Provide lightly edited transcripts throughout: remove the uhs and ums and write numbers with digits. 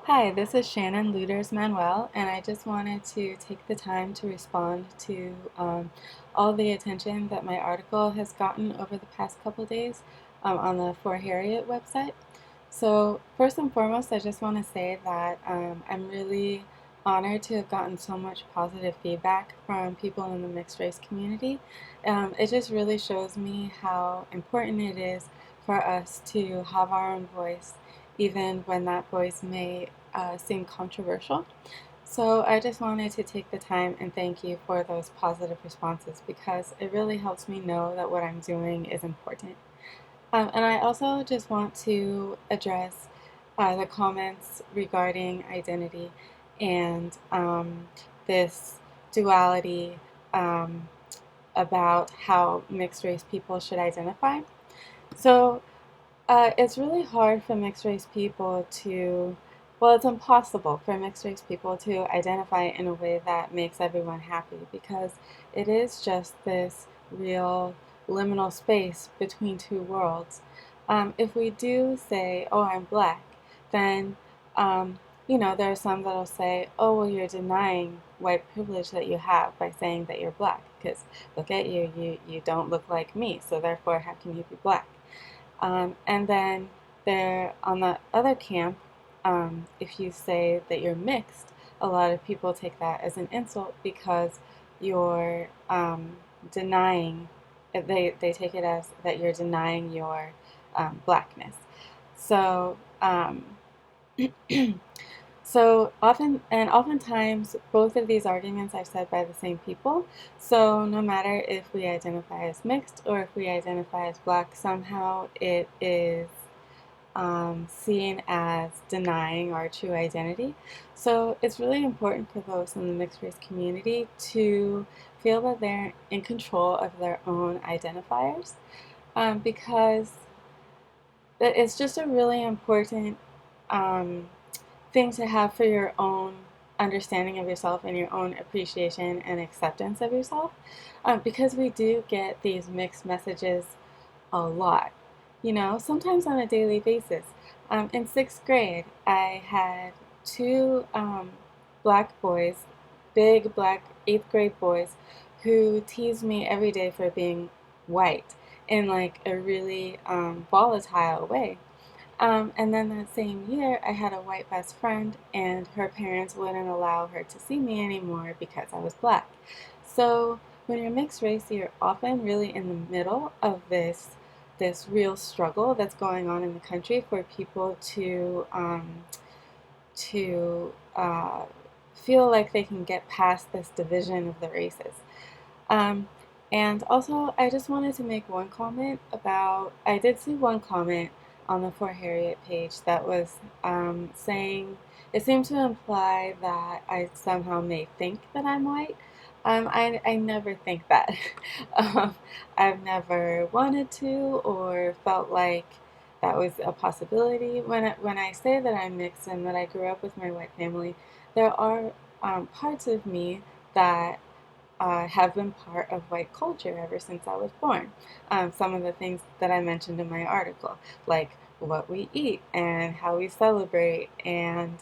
Hi, this is Shannon Luders-Manuel, and I just wanted to take the time to respond to all the attention that my article has gotten over the past couple days on the For Harriet website. So, first and foremost, I just want to say that I'm really honored to have gotten so much positive feedback from people in the mixed race community. It just really shows me how important it is for us to have our own voice, even when that voice may seem controversial. So I just wanted to take the time and thank you for those positive responses because it really helps me know that what I'm doing is important. And I also just want to address the comments regarding identity and this duality um, about how mixed race people should identify. So it's really hard for mixed race people to, well, it's impossible for mixed race people to identify in a way that makes everyone happy because it is just this real liminal space between two worlds. If we do say, oh, I'm black, then, there are some that'll say, oh, well, you're denying white privilege that you have by saying that you're black because look at you, you don't look like me, so therefore, how can you be black? And then there, on the other camp, if you say that you're mixed, a lot of people take that as an insult because you're denying. They take it as that you're denying your blackness. So so oftentimes both of these arguments are said by the same people. So no matter if we identify as mixed or if we identify as black, somehow it is seen as denying our true identity. So it's really important for those in the mixed race community to feel that they're in control of their own identifiers because it's just a really important um, thing to have for your own understanding of yourself and your own appreciation and acceptance of yourself because we do get these mixed messages a lot, sometimes on a daily basis. In sixth grade, I had two black boys, big black eighth grade boys, who teased me every day for being white in like a really volatile way. And then that same year, I had a white best friend, and her parents wouldn't allow her to see me anymore because I was black. So when you're mixed race, you're often really in the middle of this real struggle that's going on in the country for people to feel like they can get past this division of the races. Um, and also, I just wanted to make one comment about, I did see one comment on the For Harriet page that was saying, it seemed to imply that I somehow may think that I'm white. I never think that. I've never wanted to or felt like that was a possibility. When I say that I'm mixed and that I grew up with my white family, there are parts of me that have been part of white culture ever since I was born. Some of the things that I mentioned in my article, like what we eat and how we celebrate, and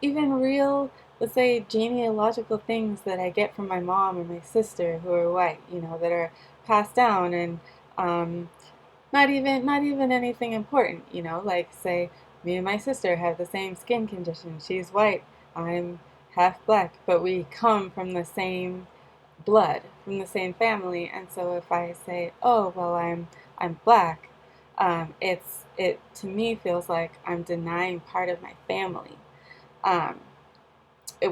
even real, let's say, genealogical things that I get from my mom and my sister who are white, that are passed down, and um, not even anything important, like say me and my sister have the same skin condition. She's white, I'm half black, but we come from the same blood, from the same family. And so if I say, oh well, I'm black, it to me feels like I'm denying part of my family. Um,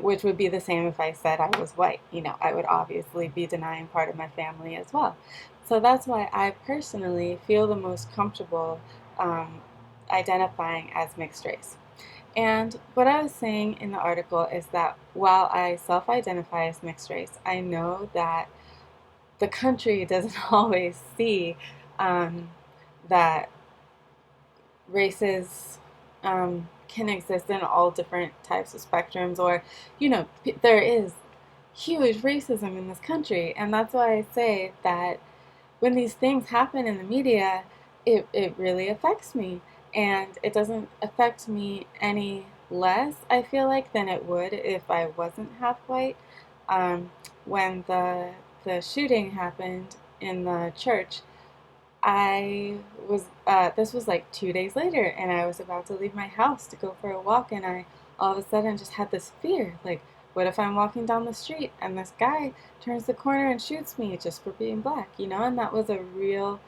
which would be the same if I said I was white. I would obviously be denying part of my family as well. So that's why I personally feel the most comfortable um, identifying as mixed race. And what I was saying in the article is that while I self identify as mixed race, I know that the country doesn't always see um, that races can exist in all different types of spectrums, or, there is huge racism in this country. And that's why I say that when these things happen in the media, it really affects me. and it doesn't affect me any less, I feel like, than it would if I wasn't half white. Um, when the shooting happened in the church, this was like 2 days later, and I was about to leave my house to go for a walk, and I all of a sudden just had this fear, like, what if I'm walking down the street and this guy turns the corner and shoots me just for being black, and that was a real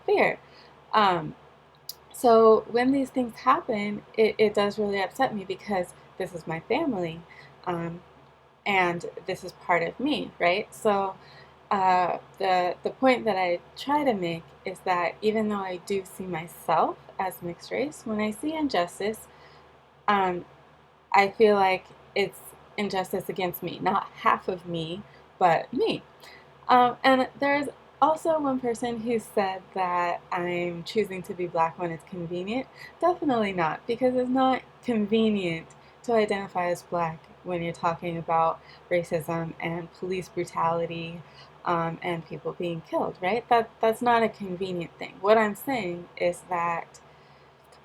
fear. Um, so when these things happen, it does really upset me because this is my family, um, and this is part of me, right? So the point that I try to make is that even though I do see myself as mixed race, when I see injustice, um, I feel like it's injustice against me, not half of me, but me. And there's also one person who said that I'm choosing to be black when it's convenient. Definitely not, because it's not convenient to identify as black when you're talking about racism and police brutality, and people being killed, right? That's not a convenient thing. What I'm saying is that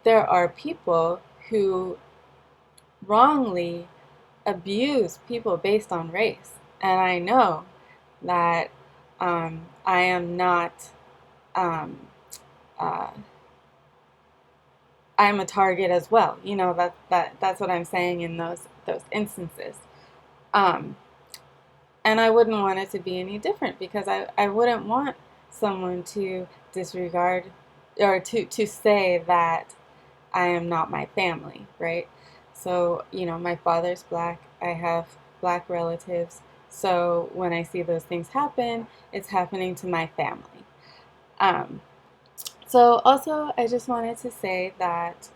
there are people who wrongly abuse people based on race. And I know that I am not, um, uh, I'm a target as well. That's what I'm saying in those instances. Um, and I wouldn't want it to be any different because I wouldn't want someone to disregard or to say that I am not my family, right? So, my father's black, I have black relatives. So when I see those things happen, it's happening to my family. Um, so also, I just wanted to say that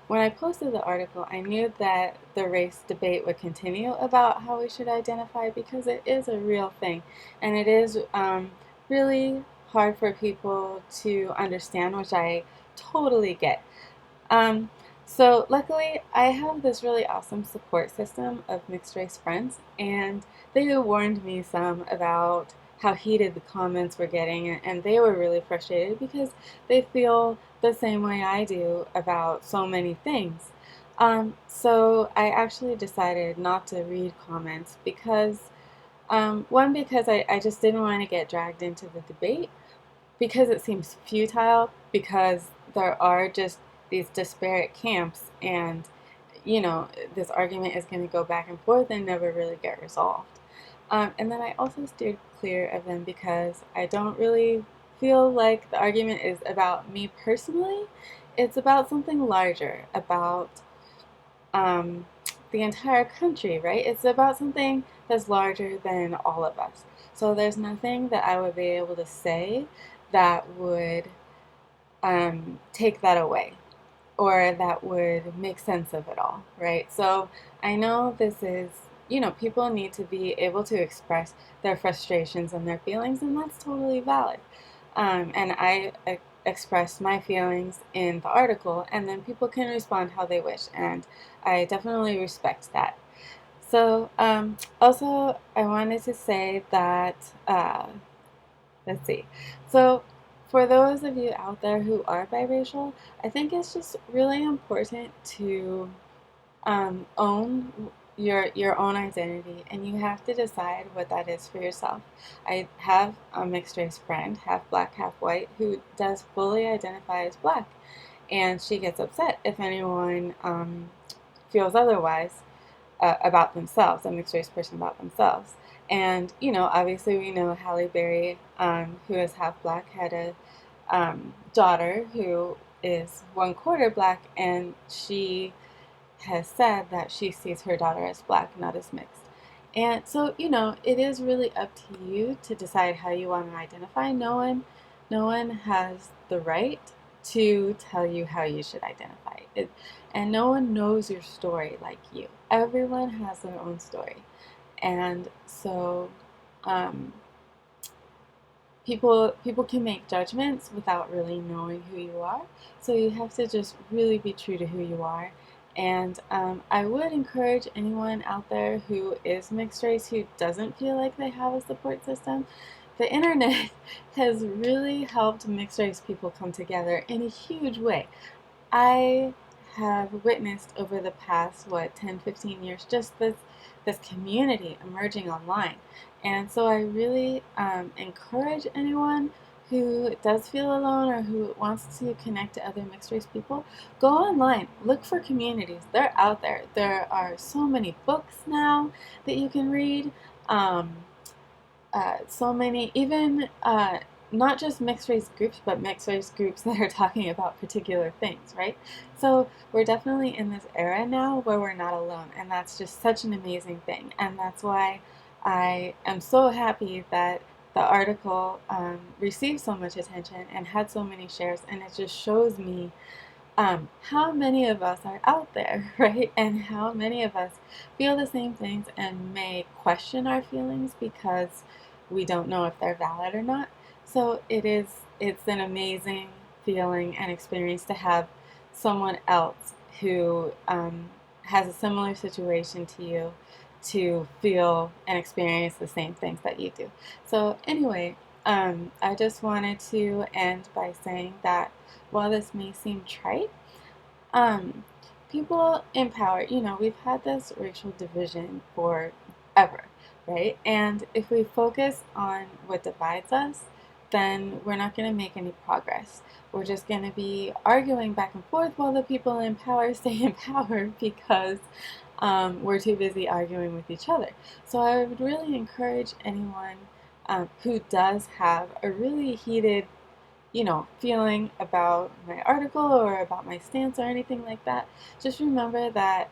when I posted the article, I knew that the race debate would continue about how we should identify because it is a real thing. And it is really hard for people to understand, which I totally get. Um, so luckily, I have this really awesome support system of mixed race friends, and they warned me some about how heated the comments were getting, and they were really frustrated because they feel the same way I do about so many things. So I actually decided not to read comments because, one, because I just didn't want to get dragged into the debate, because it seems futile, because there are just these disparate camps, and this argument is going to go back and forth and never really get resolved. And then I also steered clear of them because I don't really feel like the argument is about me personally. It's about something larger, about um, the entire country, right? It's about something that's larger than all of us. So there's nothing that I would be able to say that would take that away or that would make sense of it all, right? So I know this is, people need to be able to express their frustrations and their feelings, and that's totally valid. And I expressed my feelings in the article, and then people can respond how they wish, and I definitely respect that. So, also, I wanted to say that, let's see. So, for those of you out there who are biracial, I think it's just really important to own your own identity, and you have to decide what that is for yourself. I have a mixed race friend, half black, half white, who does fully identify as black, and she gets upset if anyone feels otherwise about themselves, a mixed race person about themselves. And obviously we know Halle Berry, who is half black, had a daughter who is 1/4 black, and she has said that she sees her daughter as black, not as mixed. And so, it is really up to you to decide how you want to identify. No one has the right to tell you how you should identify. And no one knows your story like you. Everyone has their own story. And so, people can make judgments without really knowing who you are. So you have to just really be true to who you are. And I would encourage anyone out there who is mixed race who doesn't feel like they have a support system. The internet has really helped mixed race people come together in a huge way. I have witnessed over the past, 10, 15 years, just this community emerging online. And so I really encourage anyone who does feel alone or who wants to connect to other mixed race people, go online, look for communities. They're out there. There are so many books now that you can read. Um, so many, even not just mixed race groups, but mixed race groups that are talking about particular things, right? So we're definitely in this era now where we're not alone, and that's just such an amazing thing. And that's why I am so happy that the article received so much attention and had so many shares, and it just shows me how many of us are out there, right? And how many of us feel the same things and may question our feelings because we don't know if they're valid or not. So it's an amazing feeling and experience to have someone else who has a similar situation to you to feel and experience the same things that you do. So anyway, I just wanted to end by saying that while this may seem trite, um, people in power, we've had this racial division forever, right? And if we focus on what divides us, then we're not going to make any progress. We're just going to be arguing back and forth while the people in power stay in power because we're too busy arguing with each other. So I would really encourage anyone who does have a really heated feeling about my article or about my stance or anything like that, just remember that,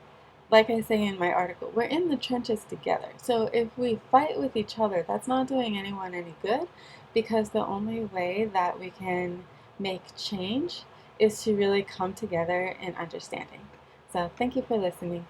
like I say in my article, we're in the trenches together. So if we fight with each other, that's not doing anyone any good, because the only way that we can make change is to really come together in understanding. So thank you for listening.